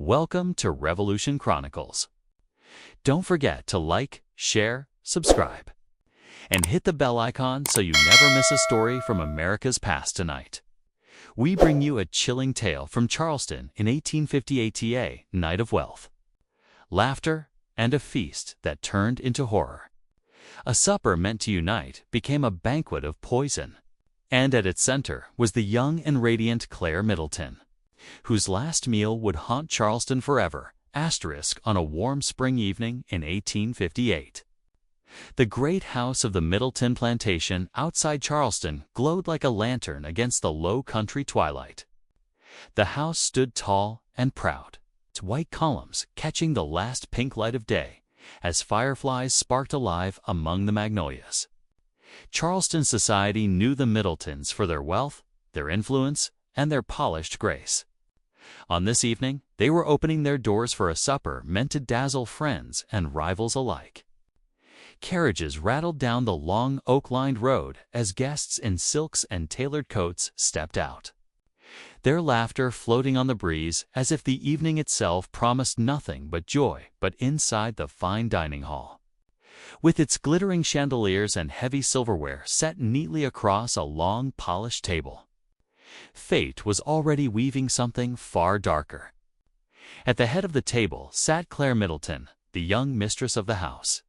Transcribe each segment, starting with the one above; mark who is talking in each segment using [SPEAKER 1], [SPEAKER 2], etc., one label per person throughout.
[SPEAKER 1] Welcome to Revolution Chronicles. Don't forget to like, share, subscribe, and hit the bell icon so you never miss a story from America's past tonight. We bring you a chilling tale from Charleston in 1850 ATA, Night of Wealth, laughter, and a feast that turned into horror. A supper meant to unite became a banquet of poison, and at its center was the young and radiant Claire Middleton, whose last meal would haunt Charleston forever, on a warm spring evening in 1858. The great house of the Middleton plantation outside Charleston glowed like a lantern against the low country twilight. The house stood tall and proud, its white columns catching the last pink light of day as fireflies sparked alive among the magnolias. Charleston society knew the Middletons for their wealth, their influence, and their polished grace. On this evening, they were opening their doors for a supper meant to dazzle friends and rivals alike. Carriages rattled down the long oak-lined road as guests in silks and tailored coats stepped out, their laughter floating on the breeze as if the evening itself promised nothing but joy. But inside the fine dining hall, with its glittering chandeliers and heavy silverware set neatly across a long, polished table, fate was already weaving something far darker. At the head of the table sat Claire Middleton, the young mistress of the house.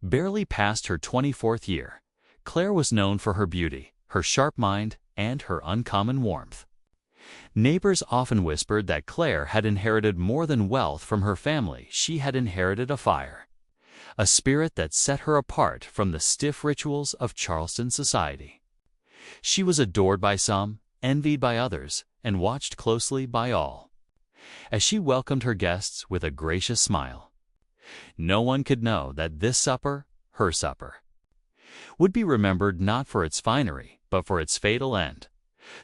[SPEAKER 1] Barely past her 24th year, Claire was known for her beauty, her sharp mind, and her uncommon warmth. Neighbors often whispered that Claire had inherited more than wealth from her family. She had inherited a fire, a spirit that set her apart from the stiff rituals of Charleston society. She was adored by some, envied by others, and watched closely by all, as she welcomed her guests with a gracious smile. No one could know that this supper, her supper, would be remembered not for its finery, but for its fatal end.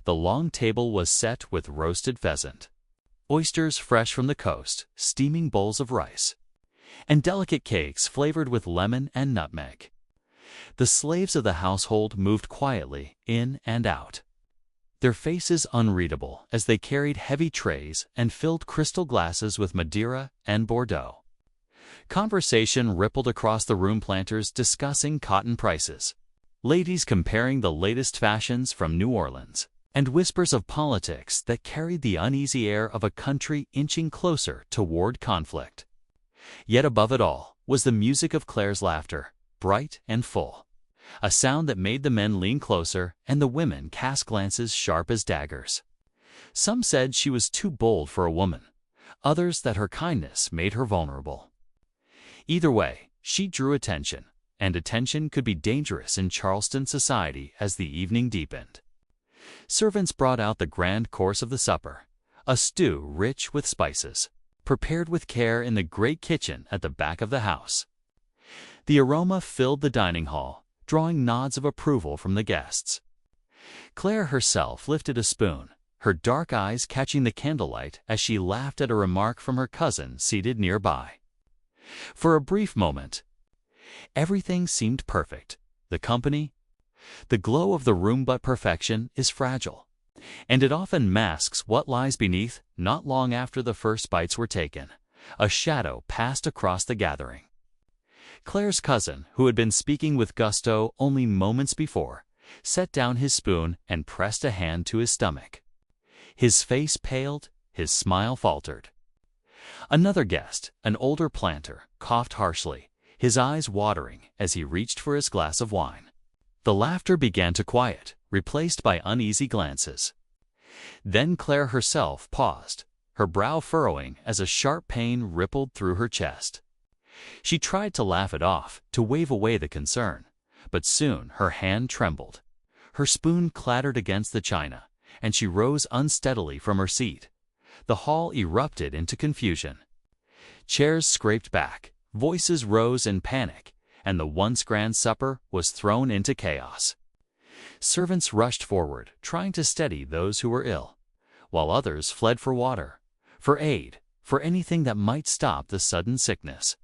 [SPEAKER 1] The long table was set with roasted pheasant, oysters fresh from the coast, steaming bowls of rice, and delicate cakes flavored with lemon and nutmeg. The slaves of the household moved quietly in and out, their faces unreadable as they carried heavy trays and filled crystal glasses with Madeira and Bordeaux. Conversation rippled across the room, planters discussing cotton prices, ladies comparing the latest fashions from New Orleans, and whispers of politics that carried the uneasy air of a country inching closer toward conflict. Yet above it all was the music of Claire's laughter, bright and full, a sound that made the men lean closer and the women cast glances sharp as daggers. Some said she was too bold for a woman, others that her kindness made her vulnerable. Either way, she drew attention, and attention could be dangerous in Charleston society as the evening deepened. Servants brought out the grand course of the supper, a stew rich with spices, prepared with care in the great kitchen at the back of the house. The aroma filled the dining hall, drawing nods of approval from the guests. Claire herself lifted a spoon, her dark eyes catching the candlelight as she laughed at a remark from her cousin seated nearby. For a brief moment, everything seemed perfect. The company, the glow of the room, but perfection is fragile, and it often masks what lies beneath. Not long after the first bites were taken, a shadow passed across the gathering. Claire's cousin, who had been speaking with gusto only moments before, set down his spoon and pressed a hand to his stomach. His face paled, his smile faltered. Another guest, an older planter, coughed harshly, his eyes watering as he reached for his glass of wine. The laughter began to quiet, replaced by uneasy glances. Then Claire herself paused, her brow furrowing as a sharp pain rippled through her chest. She tried to laugh it off, to wave away the concern, but soon her hand trembled. Her spoon clattered against the china, and she rose unsteadily from her seat. The hall erupted into confusion. Chairs scraped back, voices rose in panic, and the once grand supper was thrown into chaos. Servants rushed forward, trying to steady those who were ill, while others fled for water, for aid, for anything that might stop the sudden sickness.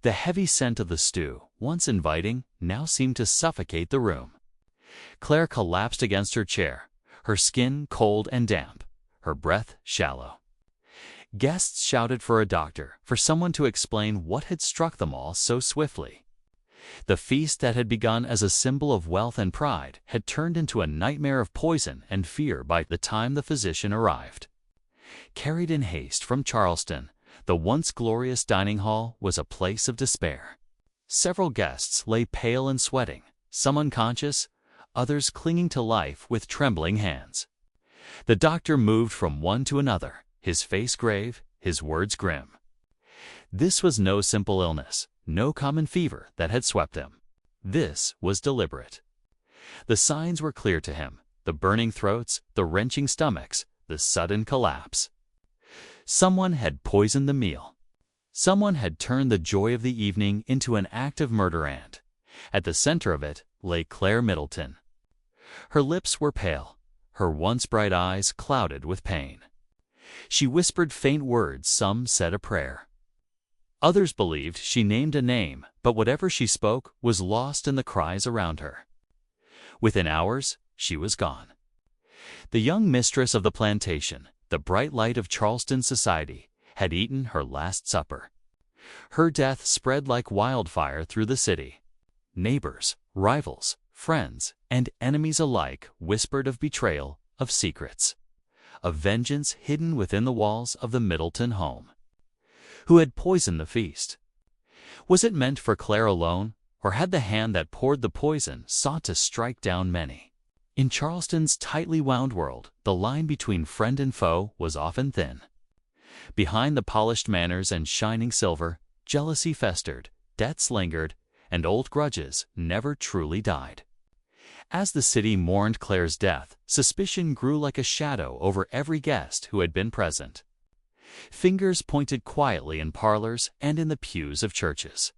[SPEAKER 1] The heavy scent of the stew, once inviting, now seemed to suffocate the room. Claire collapsed against her chair, her skin cold and damp, her breath shallow. Guests shouted for a doctor, for someone to explain what had struck them all so swiftly. The feast that had begun as a symbol of wealth and pride had turned into a nightmare of poison and fear by the time the physician arrived. Carried in haste from Charleston, the once glorious dining hall was a place of despair. Several guests lay pale and sweating, some unconscious, others clinging to life with trembling hands. The doctor moved from one to another, his face grave, his words grim. This was no simple illness, no common fever that had swept him. This was deliberate. The signs were clear to him: the burning throats, the wrenching stomachs, the sudden collapse. Someone had poisoned the meal. Someone had turned the joy of the evening into an act of murder, and at the center of it lay Claire Middleton. Her lips were pale, her once bright eyes clouded with pain. She whispered faint words, some said a prayer. Others believed she named a name, but whatever she spoke was lost in the cries around her. Within hours, she was gone. The young mistress of the plantation, the bright light of Charleston society, had eaten her last supper. Her death spread like wildfire through the city. Neighbors, rivals, friends, and enemies alike whispered of betrayal, of secrets, of vengeance hidden within the walls of the Middleton home. Who had poisoned the feast? Was it meant for Claire alone, or had the hand that poured the poison sought to strike down many? In Charleston's tightly wound world, the line between friend and foe was often thin. Behind the polished manners and shining silver, jealousy festered, debts lingered, and old grudges never truly died. As the city mourned Claire's death, suspicion grew like a shadow over every guest who had been present. Fingers pointed quietly in parlors and in the pews of churches.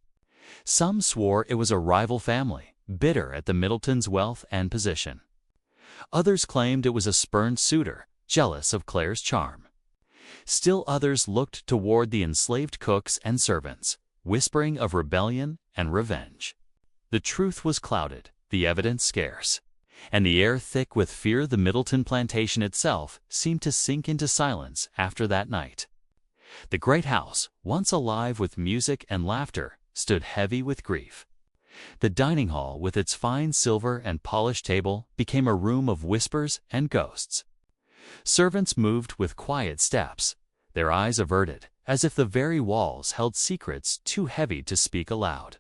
[SPEAKER 1] Some swore it was a rival family, bitter at the Middletons' wealth and position. Others claimed it was a spurned suitor, jealous of Claire's charm. Still others looked toward the enslaved cooks and servants, whispering of rebellion and revenge. The truth was clouded, the evidence scarce, and the air thick with fear. The Middleton plantation itself seemed to sink into silence after that night. The great house, once alive with music and laughter, stood heavy with grief. The dining hall, with its fine silver and polished table, became a room of whispers and ghosts. Servants moved with quiet steps, their eyes averted, as if the very walls held secrets too heavy to speak aloud.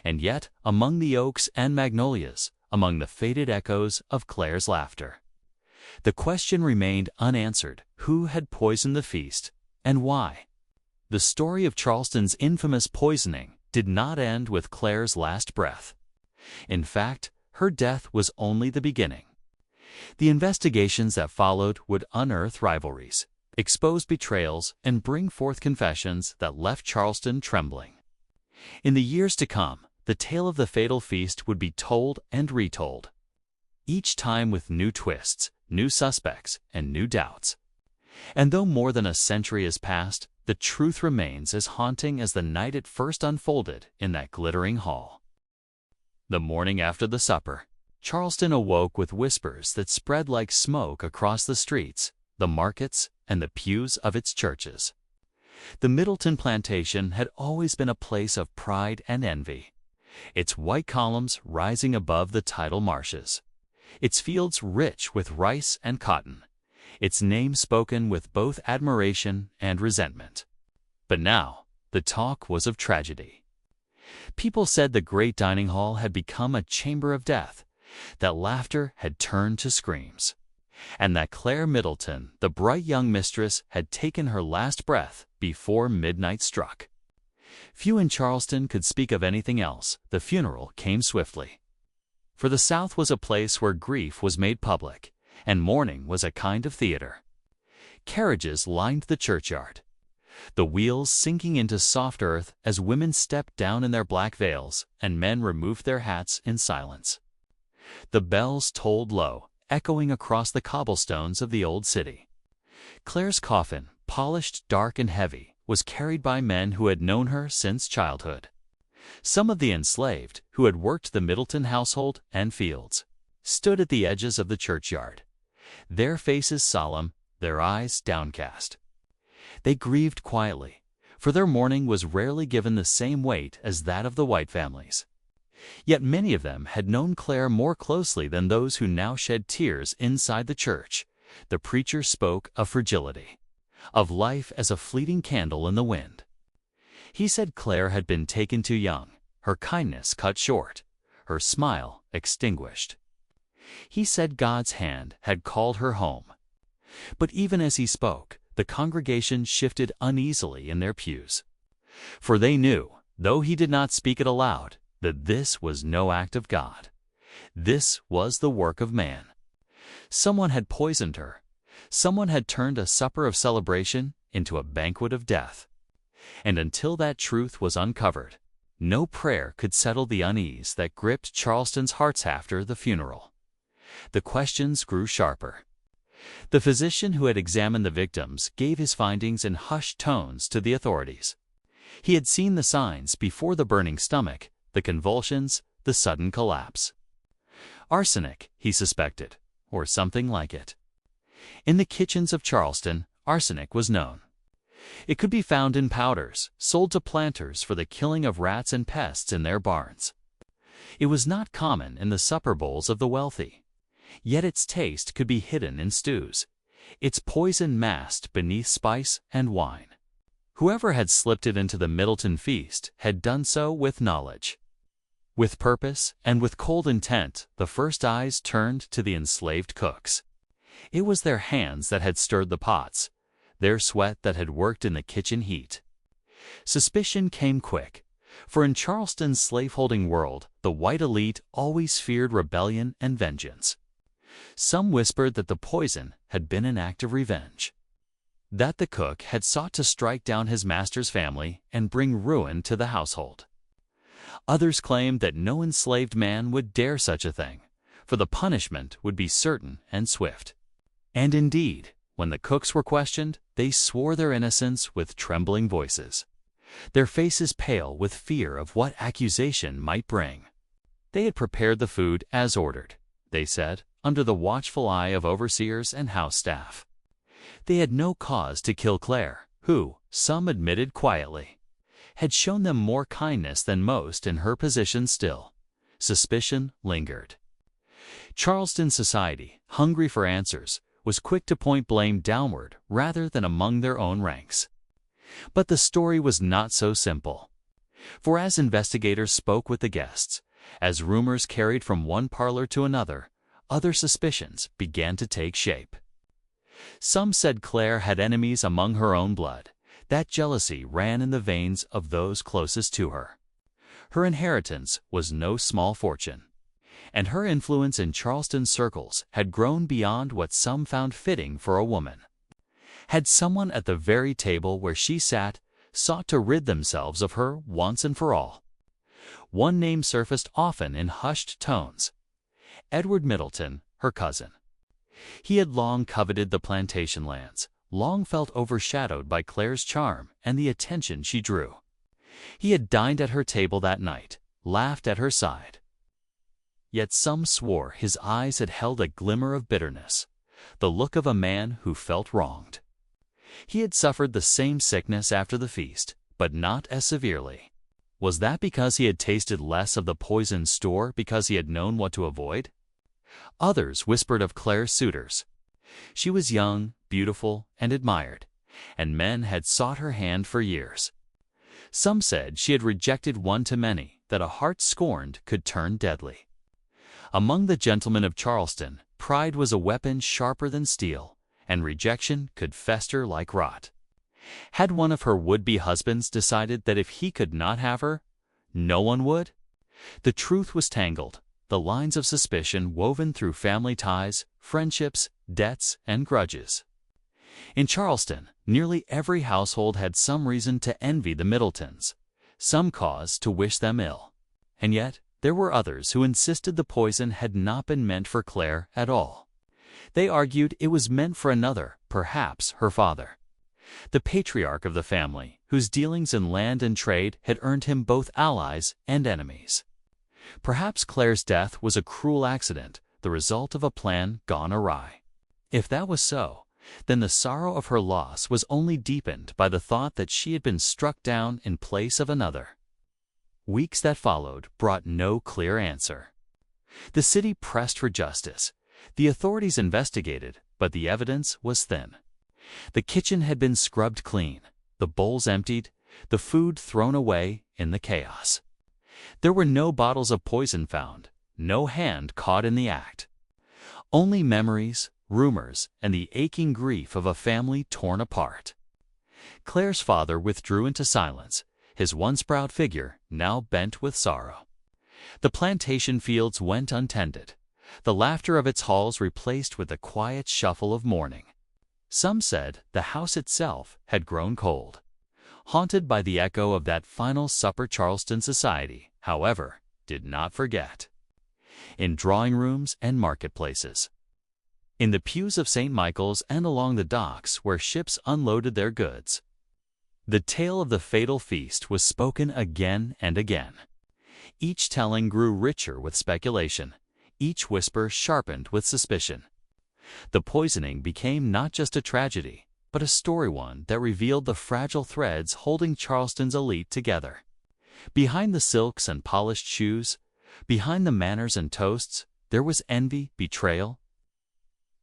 [SPEAKER 1] And yet, among the oaks and magnolias, among the faded echoes of Claire's laughter, the question remained unanswered: who had poisoned the feast, and why? The story of Charleston's infamous poisoning did not end with Claire's last breath. In fact, her death was only the beginning. The investigations that followed would unearth rivalries, expose betrayals, and bring forth confessions that left Charleston trembling. In the years to come, the tale of the fatal feast would be told and retold, each time with new twists, new suspects, and new doubts. And though more than a century has passed, the truth remains as haunting as the night it first unfolded in that glittering hall. The morning after the supper, Charleston awoke with whispers that spread like smoke across the streets, the markets, and the pews of its churches. The Middleton plantation had always been a place of pride and envy, its white columns rising above the tidal marshes, its fields rich with rice and cotton, its name spoken with both admiration and resentment. But now, the talk was of tragedy. People said the great dining hall had become a chamber of death, that laughter had turned to screams, and that Claire Middleton, the bright young mistress, had taken her last breath before midnight struck. Few in Charleston could speak of anything else. The funeral came swiftly. For the South was a place where grief was made public, and mourning was a kind of theater. Carriages lined the churchyard, the wheels sinking into soft earth as women stepped down in their black veils and men removed their hats in silence. The bells tolled low, echoing across the cobblestones of the old city. Claire's coffin, polished, dark, and heavy, was carried by men who had known her since childhood. Some of the enslaved, who had worked the Middleton household and fields, stood at the edges of the churchyard, their faces solemn, their eyes downcast. They grieved quietly, for their mourning was rarely given the same weight as that of the white families. Yet many of them had known Claire more closely than those who now shed tears inside the church. The preacher spoke of fragility, of life as a fleeting candle in the wind. He said Claire had been taken too young, her kindness cut short, her smile extinguished. He said God's hand had called her home. But even as he spoke, the congregation shifted uneasily in their pews. For they knew, though he did not speak it aloud, that this was no act of God. This was the work of man. Someone had poisoned her. Someone had turned a supper of celebration into a banquet of death. And until that truth was uncovered, no prayer could settle the unease that gripped Charleston's hearts after the funeral. The questions grew sharper. The physician who had examined the victims gave his findings in hushed tones to the authorities. He had seen the signs before the burning stomach, the convulsions, the sudden collapse. Arsenic, he suspected, or something like it. In the kitchens of Charleston, arsenic was known. It could be found in powders, sold to planters for the killing of rats and pests in their barns. It was not common in the supper bowls of the wealthy. Yet its taste could be hidden in stews, its poison masked beneath spice and wine. Whoever had slipped it into the Middleton feast had done so with knowledge. With purpose and with cold intent, the first eyes turned to the enslaved cooks. It was their hands that had stirred the pots, their sweat that had worked in the kitchen heat. Suspicion came quick, for in Charleston's slaveholding world, the white elite always feared rebellion and vengeance. Some whispered that the poison had been an act of revenge, that the cook had sought to strike down his master's family and bring ruin to the household. Others claimed that no enslaved man would dare such a thing, for the punishment would be certain and swift. And indeed, when the cooks were questioned, they swore their innocence with trembling voices, their faces pale with fear of what accusation might bring. They had prepared the food as ordered, they said, under the watchful eye of overseers and house staff. They had no cause to kill Claire, who, some admitted quietly, had shown them more kindness than most in her position still. Suspicion lingered. Charleston society, hungry for answers, was quick to point blame downward rather than among their own ranks. But the story was not so simple. For as investigators spoke with the guests, as rumors carried from one parlor to another, other suspicions began to take shape. Some said Claire had enemies among her own blood, that jealousy ran in the veins of those closest to her. Her inheritance was no small fortune, and her influence in Charleston circles had grown beyond what some found fitting for a woman. Had someone at the very table where she sat sought to rid themselves of her once and for all? One name surfaced often in hushed tones: Edward Middleton, her cousin. He had long coveted the plantation lands, long felt overshadowed by Claire's charm and the attention she drew. He had dined at her table that night, laughed at her side. Yet some swore his eyes had held a glimmer of bitterness, the look of a man who felt wronged. He had suffered the same sickness after the feast, but not as severely. Was that because he had tasted less of the poisoned store because he had known what to avoid? Others whispered of Claire's suitors. She was young, beautiful, and admired, and men had sought her hand for years. Some said she had rejected one too many, that a heart scorned could turn deadly. Among the gentlemen of Charleston, pride was a weapon sharper than steel, and rejection could fester like rot. Had one of her would-be husbands decided that if he could not have her, no one would? The truth was tangled, the lines of suspicion woven through family ties, friendships, debts, and grudges. In Charleston, nearly every household had some reason to envy the Middletons, some cause to wish them ill. And yet, there were others who insisted the poison had not been meant for Claire at all. They argued it was meant for another, perhaps her father, the patriarch of the family, whose dealings in land and trade had earned him both allies and enemies. Perhaps Claire's death was a cruel accident, the result of a plan gone awry. If that was so, Then the sorrow of her loss was only deepened by the thought that she had been struck down in place of another. Weeks that followed brought no clear answer. The city pressed for justice. The authorities investigated, but the evidence was thin. The kitchen had been scrubbed clean, the bowls emptied, the food thrown away in the chaos. There were no bottles of poison found, no hand caught in the act. Only memories, rumors, and the aching grief of a family torn apart. Claire's father withdrew into silence, his once proud figure now bent with sorrow. The plantation fields went untended, the laughter of its halls replaced with the quiet shuffle of mourning. Some said the house itself had grown cold. Haunted by the echo of that final supper, Charleston society, however, did not forget. In drawing rooms and marketplaces, in the pews of St. Michael's and along the docks where ships unloaded their goods, the tale of the fatal feast was spoken again and again. Each telling grew richer with speculation, each whisper sharpened with suspicion. The poisoning became not just a tragedy, but a story one that revealed the fragile threads holding Charleston's elite together. Behind the silks and polished shoes, behind the manners and toasts, there was envy, betrayal,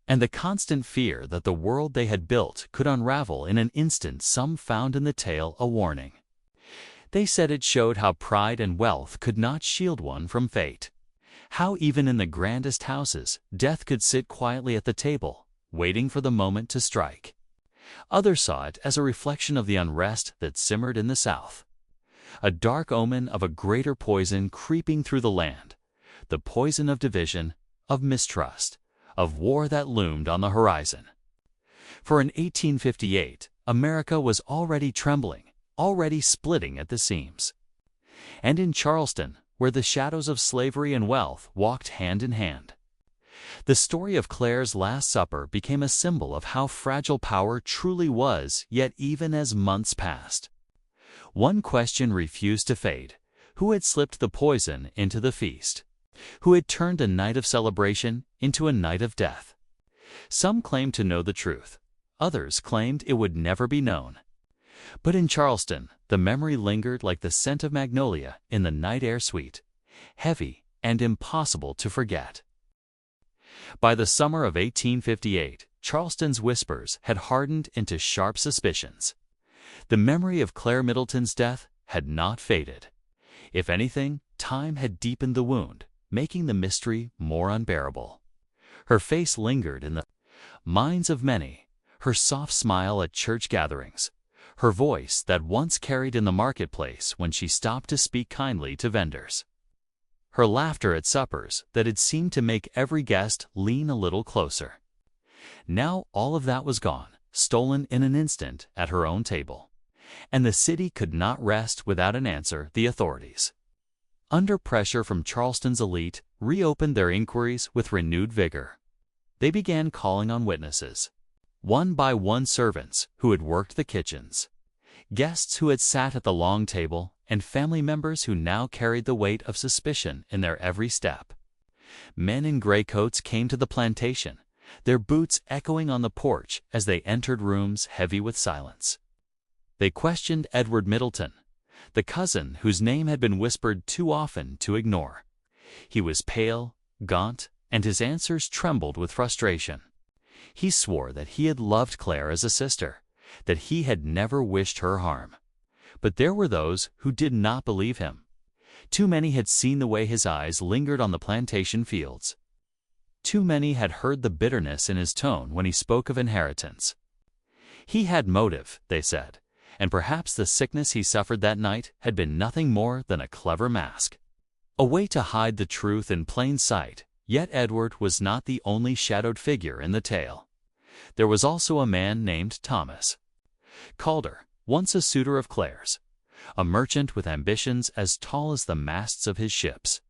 [SPEAKER 1] and the constant fear that the world they had built could unravel in an instant. Some found in the tale a warning. They said it showed how pride and wealth could not shield one from fate. How even in the grandest houses, death could sit quietly at the table, waiting for the moment to strike. Others saw it as a reflection of the unrest that simmered in the South. A dark omen of a greater poison creeping through the land, the poison of division, of mistrust, of war that loomed on the horizon. For in 1858, America was already trembling, already splitting at the seams. And in Charleston, where the shadows of slavery and wealth walked hand in hand, the story of Claire's Last Supper became a symbol of how fragile power truly was. Yet even as months passed, one question refused to fade: who had slipped the poison into the feast? Who had turned a night of celebration into a night of death? Some claimed to know the truth. Others claimed it would never be known. But in Charleston, the memory lingered like the scent of magnolia in the night air, sweet, heavy, and impossible to forget. By the summer of 1858, Charleston's whispers had hardened into sharp suspicions. The memory of Claire Middleton's death had not faded. If anything, time had deepened the wound, making the mystery more unbearable. Her face lingered in the minds of many, her soft smile at church gatherings, her voice that once carried in the marketplace when she stopped to speak kindly to vendors, her laughter at suppers that had seemed to make every guest lean a little closer. Now all of that was gone, stolen in an instant at her own table. And the city could not rest without an answer. The authorities, under pressure from Charleston's elite, reopened their inquiries with renewed vigor. They began calling on witnesses. One by one, servants who had worked the kitchens, guests who had sat at the long table, and family members who now carried the weight of suspicion in their every step. Men in gray coats came to the plantation, their boots echoing on the porch as they entered rooms heavy with silence. They questioned Edward Middleton, the cousin whose name had been whispered too often to ignore. He was pale, gaunt, and his answers trembled with frustration. He swore that he had loved Claire as a sister, that he had never wished her harm. But there were those who did not believe him. Too many had seen the way his eyes lingered on the plantation fields. Too many had heard the bitterness in his tone when he spoke of inheritance. He had motive, they said, and perhaps the sickness he suffered that night had been nothing more than a clever mask, a way to hide the truth in plain sight. Yet Edward was not the only shadowed figure in the tale. There was also a man named Thomas Calder, once a suitor of Claire's, a merchant with ambitions as tall as the masts of his ships.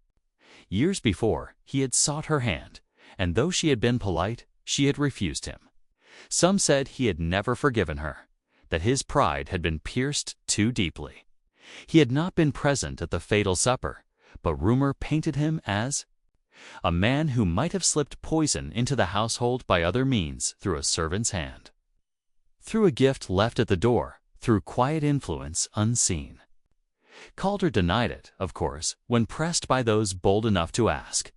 [SPEAKER 1] Years before, he had sought her hand, and though she had been polite, she had refused him. Some said he had never forgiven her, that his pride had been pierced too deeply. He had not been present at the fatal supper, but rumor painted him as A man who might have slipped poison into the household by other means through a servant's hand. Through a gift left at the door, through quiet influence unseen. Calder denied it, of course, when pressed by those bold enough to ask.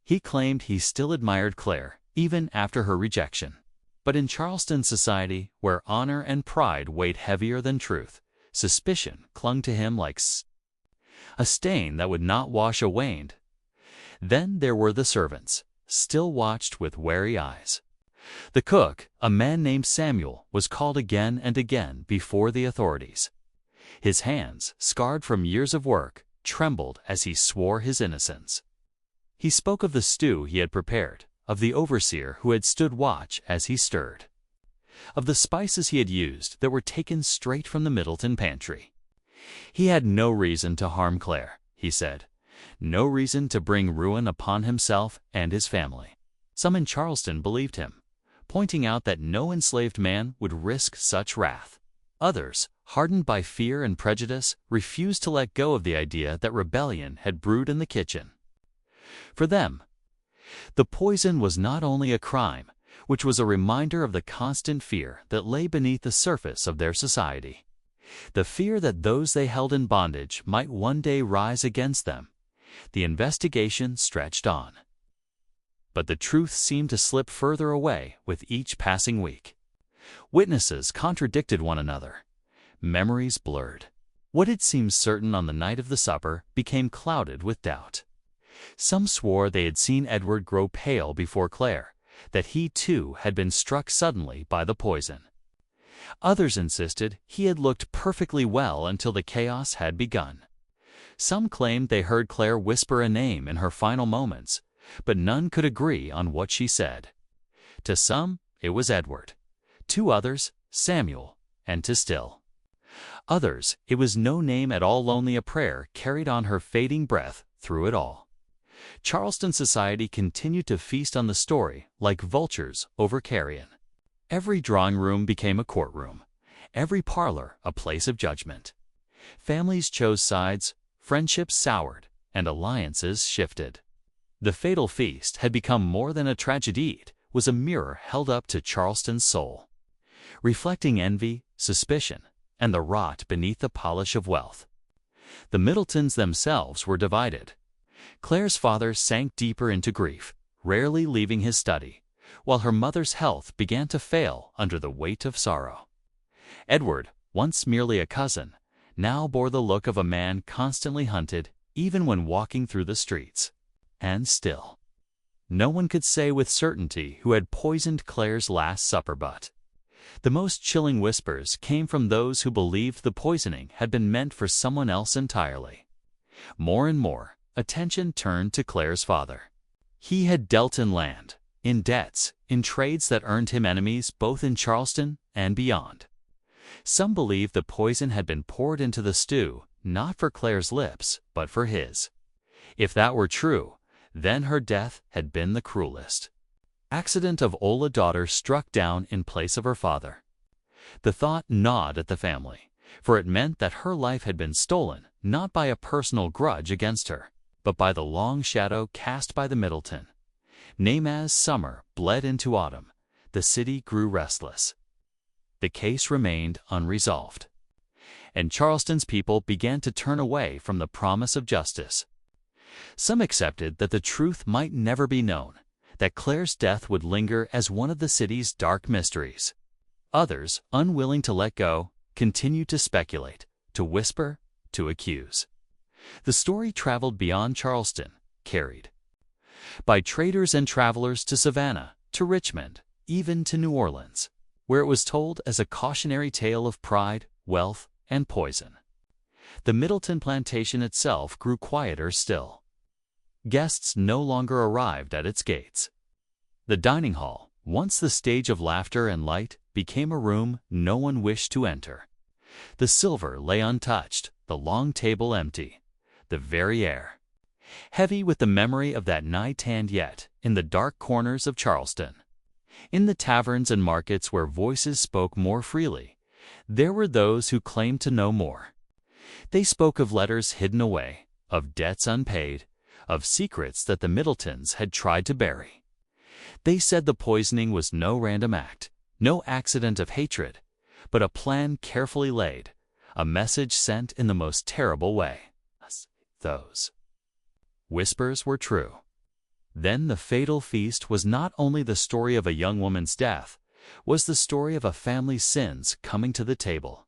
[SPEAKER 1] He claimed he still admired Claire, even after her rejection. But in Charleston society, where honor and pride weighed heavier than truth, suspicion clung to him like a stain that would not wash away. Then there were the servants, still watched with wary eyes. The cook, a man named Samuel, was called again and again before the authorities. His hands, scarred from years of work, trembled as he swore his innocence. He spoke of the stew he had prepared, of the overseer who had stood watch as he stirred, of the spices he had used that were taken straight from the Middleton pantry. He had no reason to harm Claire, he said, no reason to bring ruin upon himself and his family. Some in Charleston believed him, pointing out that no enslaved man would risk such wrath. Others, hardened by fear and prejudice, refused to let go of the idea that rebellion had brewed in the kitchen. For them, the poison was not only a crime, which was a reminder of the constant fear that lay beneath the surface of their society. The fear that those they held in bondage might one day rise against them. The investigation stretched on. But the truth seemed to slip further away with each passing week. Witnesses contradicted one another. Memories blurred. What had seemed certain on the night of the supper became clouded with doubt. Some swore they had seen Edward grow pale before Claire, that he too had been struck suddenly by the poison. Others insisted he had looked perfectly well until the chaos had begun. Some claimed they heard Claire whisper a name in her final moments, but none could agree on what she said. To some, it was Edward. To others, Samuel, and to still others, it was no name at all. Only a prayer carried on her fading breath through it all. Charleston society continued to feast on the story like vultures over carrion. Every drawing room became a courtroom, every parlor a place of judgment. Families chose sides, friendships soured, and alliances shifted. The fatal feast had become more than a tragedy. It was a mirror held up to Charleston's soul, reflecting envy, suspicion, and the rot beneath the polish of wealth. The Middletons themselves were divided. Claire's father sank deeper into grief, rarely leaving his study, while her mother's health began to fail under the weight of sorrow. Edward, once merely a cousin, now bore the look of a man constantly hunted, even when walking through the streets. And still, no one could say with certainty who had poisoned Claire's last supper, but the most chilling whispers came from those who believed the poisoning had been meant for someone else entirely. More and more, attention turned to Claire's father. He had dealt in land, in debts, in trades that earned him enemies both in Charleston and beyond. Some believed the poison had been poured into the stew, not for Claire's lips, but for his. If that were true, then her death had been the cruelest. Accident of Ola daughter struck down in place of her father. The thought gnawed at the family, for it meant that her life had been stolen not by a personal grudge against her, but by the long shadow cast by the Middleton. As summer bled into autumn, the city grew restless. The case remained unresolved, and Charleston's people began to turn away from the promise of justice. Some accepted that the truth might never be known, that Claire's death would linger as one of the city's dark mysteries. Others, unwilling to let go, continued to speculate, to whisper, to accuse. The story traveled beyond Charleston, carried by traders and travelers to Savannah, to Richmond, even to New Orleans, where it was told as a cautionary tale of pride, wealth, and poison. The Middleton plantation itself grew quieter still. Guests no longer arrived at its gates. The dining hall, once the stage of laughter and light, became a room no one wished to enter. The silver lay untouched, the long table empty, the very air heavy with the memory of that night. And yet, in the dark corners of Charleston, in the taverns and markets where voices spoke more freely, there were those who claimed to know more. They spoke of letters hidden away, of debts unpaid, of secrets that the Middletons had tried to bury. They said the poisoning was no random act, no accident of hatred, but a plan carefully laid, a message sent in the most terrible way. Those whispers were true. Then the fatal feast was not only the story of a young woman's death, was the story of a family's sins coming to the table.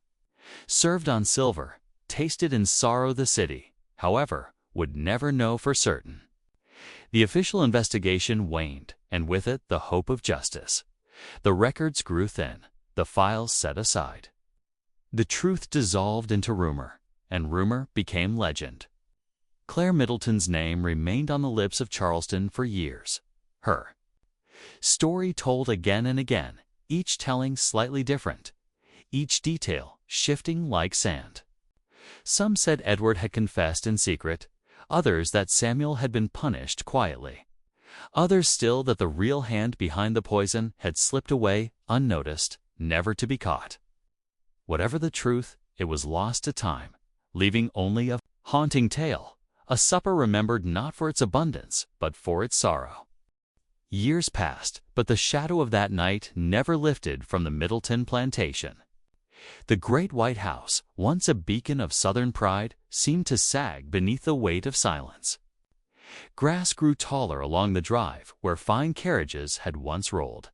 [SPEAKER 1] Served on silver, tasted in sorrow, the city, however, would never know for certain. The official investigation waned, and with it the hope of justice. The records grew thin, the files set aside. The truth dissolved into rumor, and rumor became legend. Claire Middleton's name remained on the lips of Charleston for years. Her story told again and again, each telling slightly different, each detail shifting like sand. Some said Edward had confessed in secret, others that Samuel had been punished quietly, others still that the real hand behind the poison had slipped away unnoticed, never to be caught. Whatever the truth, it was lost to time, leaving only a haunting tale, a supper remembered not for its abundance, but for its sorrow. Years passed, but the shadow of that night never lifted from the Middleton plantation. The great white house, once a beacon of Southern pride, seemed to sag beneath the weight of silence. Grass grew taller along the drive where fine carriages had once rolled.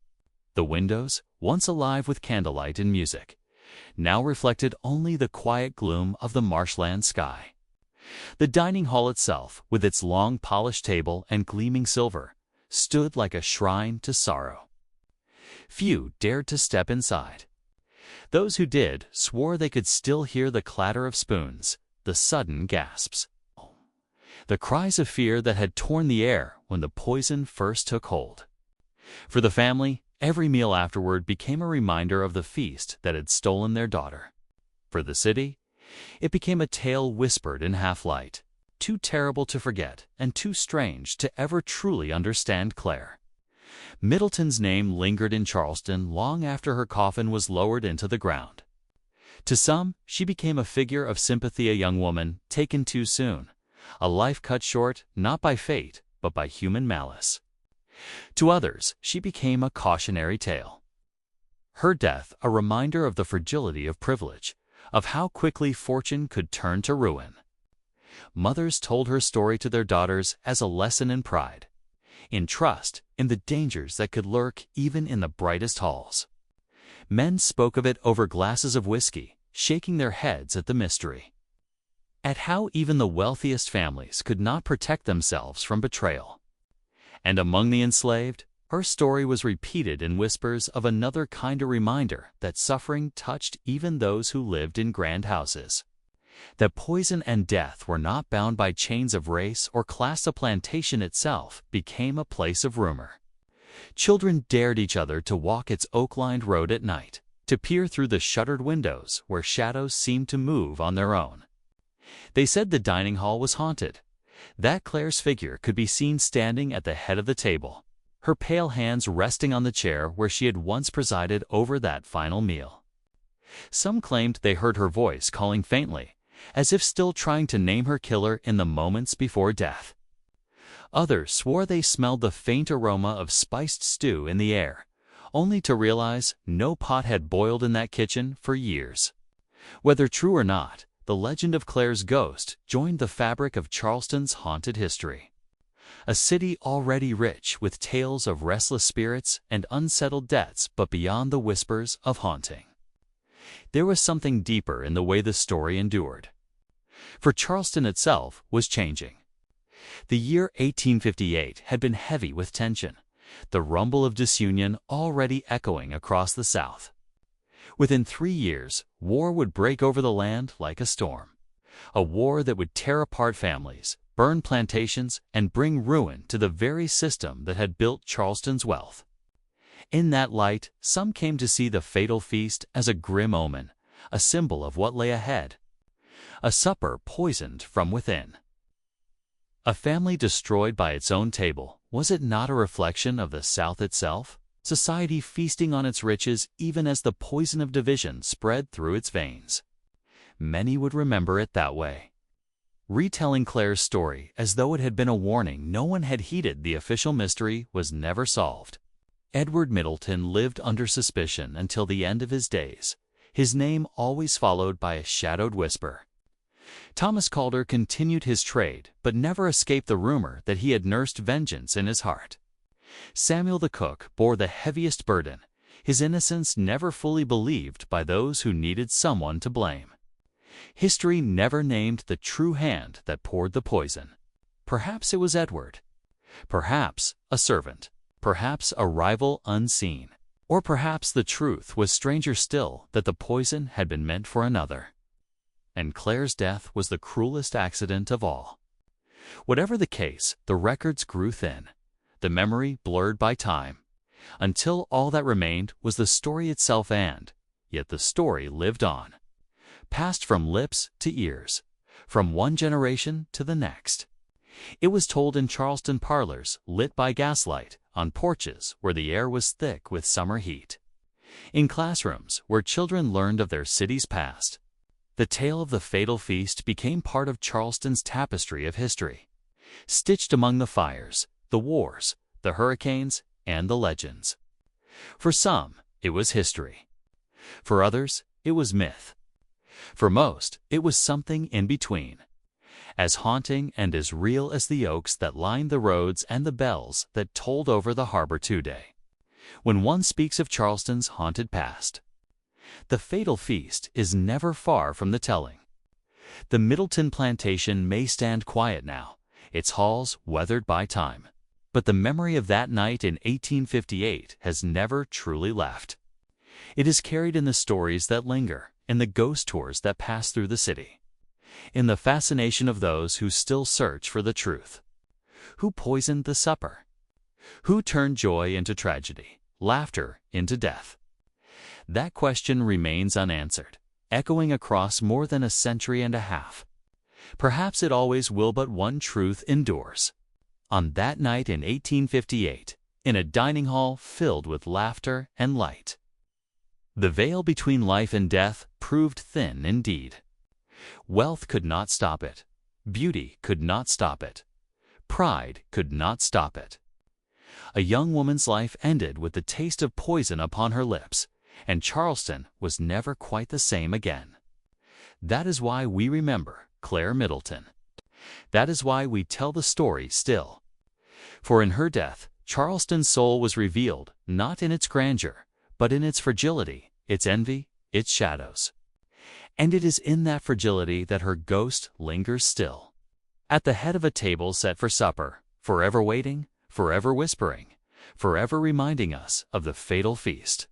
[SPEAKER 1] The windows, once alive with candlelight and music, now reflected only the quiet gloom of the marshland sky. The dining hall itself, with its long polished table and gleaming silver, stood like a shrine to sorrow. Few dared to step inside. Those who did swore they could still hear the clatter of spoons, the sudden gasps, the cries of fear that had torn the air when the poison first took hold. For the family, every meal afterward became a reminder of the feast that had stolen their daughter. For the city, it became a tale whispered in half-light, too terrible to forget and too strange to ever truly understand Claire. Middleton's name lingered in Charleston long after her coffin was lowered into the ground. To some, she became a figure of sympathy, a young woman taken too soon, a life cut short not by fate but by human malice. To others, she became a cautionary tale. Her death a reminder of the fragility of privilege, of how quickly fortune could turn to ruin. Mothers told her story to their daughters as a lesson in pride, in trust, in the dangers that could lurk even in the brightest halls. Men spoke of it over glasses of whiskey, shaking their heads at the mystery, at how even the wealthiest families could not protect themselves from betrayal. And among the enslaved, her story was repeated in whispers of another kind of reminder that suffering touched even those who lived in grand houses, that poison and death were not bound by chains of race or class. The plantation itself became a place of rumor. Children dared each other to walk its oak-lined road at night, to peer through the shuttered windows where shadows seemed to move on their own. They said the dining hall was haunted, that Claire's figure could be seen standing at the head of the table, her pale hands resting on the chair where she had once presided over that final meal. Some claimed they heard her voice calling faintly, as if still trying to name her killer in the moments before death. Others swore they smelled the faint aroma of spiced stew in the air, only to realize no pot had boiled in that kitchen for years. Whether true or not, the legend of Claire's ghost joined the fabric of Charleston's haunted history. A city already rich with tales of restless spirits and unsettled deaths, but beyond the whispers of haunting, there was something deeper in the way the story endured. For Charleston itself was changing. The year 1858 had been heavy with tension, the rumble of disunion already echoing across the South. Within 3 years, war would break over the land like a storm, a war that would tear apart families, burn plantations, and bring ruin to the very system that had built Charleston's wealth. In that light, some came to see the fatal feast as a grim omen, a symbol of what lay ahead. A supper poisoned from within. A family destroyed by its own table, was it not a reflection of the South itself? Society feasting on its riches even as the poison of division spread through its veins. Many would remember it that way. retelling Claire's story as though it had been a warning no one had heeded. The official mystery was never solved. Edward Middleton lived under suspicion until the end of his days, his name always followed by a shadowed whisper. Thomas Calder continued his trade, but never escaped the rumor that he had nursed vengeance in his heart. Samuel the cook bore the heaviest burden, his innocence never fully believed by those who needed someone to blame. History never named the true hand that poured the poison. Perhaps it was Edward. Perhaps a servant. Perhaps a rival unseen. Or perhaps the truth was stranger still, that the poison had been meant for another. And Claire's death was the cruelest accident of all. Whatever the case, the records grew thin, the memory blurred by time, until all that remained was the story itself, and yet the story lived on, passed from lips to ears, from one generation to the next. It was told in Charleston parlors lit by gaslight, on porches where the air was thick with summer heat, in classrooms where children learned of their city's past. The tale of the fatal feast became part of Charleston's tapestry of history, stitched among the fires, the wars, the hurricanes, and the legends. For some, it was history. For others, it was myth. For most, it was something in between, as haunting and as real as the oaks that lined the roads and the bells that tolled over the harbor today. When one speaks of Charleston's haunted past, the fatal feast is never far from the telling. The Middleton plantation may stand quiet now, its halls weathered by time, but the memory of that night in 1858 has never truly left. It is carried in the stories that linger, in the ghost tours that pass through the city, in the fascination of those who still search for the truth. Who poisoned the supper? Who turned joy into tragedy, laughter into death? That question remains unanswered, echoing across more than a century and a half. Perhaps it always will, but one truth endures. On that night in 1858, in a dining hall filled with laughter and light, the veil between life and death proved thin indeed. Wealth could not stop it. Beauty could not stop it. Pride could not stop it. A young woman's life ended with the taste of poison upon her lips, and Charleston was never quite the same again. That is why we remember Claire Middleton. That is why we tell the story still. For in her death, Charleston's soul was revealed, not in its grandeur, but in its fragility, its envy, its shadows. And it is in that fragility that her ghost lingers still. At the head of a table set for supper, forever waiting, forever whispering, forever reminding us of the fatal feast.